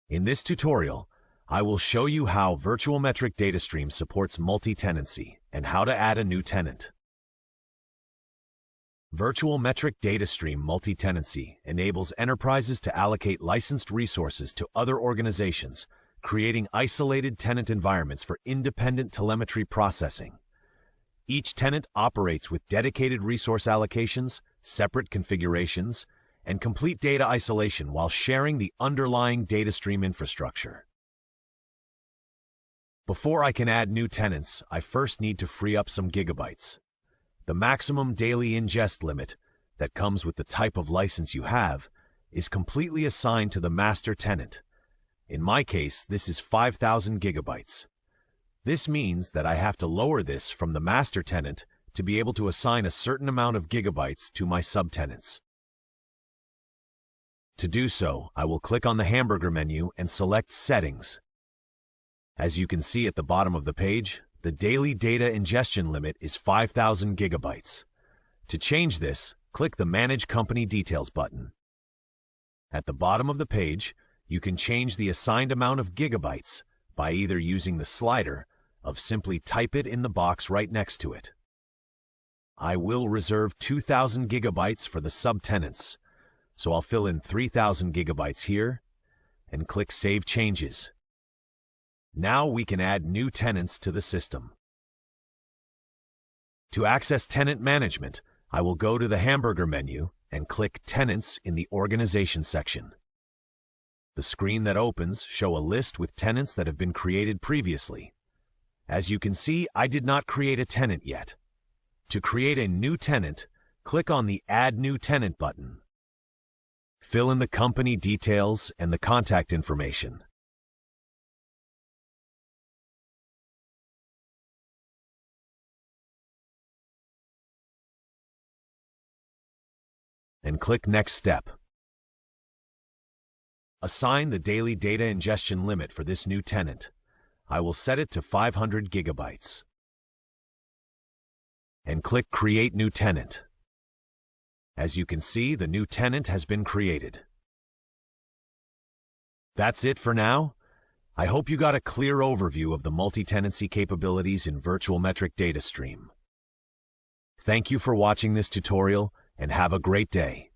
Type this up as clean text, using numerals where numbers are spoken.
In this tutorial, I will show you how VirtualMetric DataStream supports multi-tenancy and how to add a new tenant. VirtualMetric DataStream multi-tenancy enables enterprises to allocate licensed resources to other organizations, creating isolated tenant environments for independent telemetry processing. Each tenant operates with dedicated resource allocations, separate configurations, and complete data isolation while sharing the underlying DataStream infrastructure. Before I can add new tenants, I first need to free up some gigabytes. The maximum daily ingest limit that comes with the type of license you have is completely assigned to the master tenant. In my case, this is 5,000 gigabytes. This means that I have to lower this from the master tenant to be able to assign a certain amount of gigabytes to my subtenants. To do so, I will click on the hamburger menu and select Settings. As you can see at the bottom of the page, the daily data ingestion limit is 5,000 gigabytes. To change this, click the Manage Company Details button. At the bottom of the page, you can change the assigned amount of gigabytes by either using the slider or simply type it in the box right next to it. I will reserve 2,000 gigabytes for the subtenants, so I'll fill in 3,000 gigabytes here and click Save Changes. Now we can add new tenants to the system. To access tenant management, I will go to the hamburger menu and click Tenants in the Organization section. The screen that opens shows a list with tenants that have been created previously. As you can see, I did not create a tenant yet. To create a new tenant, click on the Add New Tenant button. Fill in the company details and the contact information. And click Next Step. Assign the daily data ingestion limit for this new tenant. I will set it to 500 gigabytes. And click Create New Tenant. As you can see, the new tenant has been created. That's it for now. I hope you got a clear overview of the multi-tenancy capabilities in VirtualMetric DataStream. Thank you for watching this tutorial, and have a great day.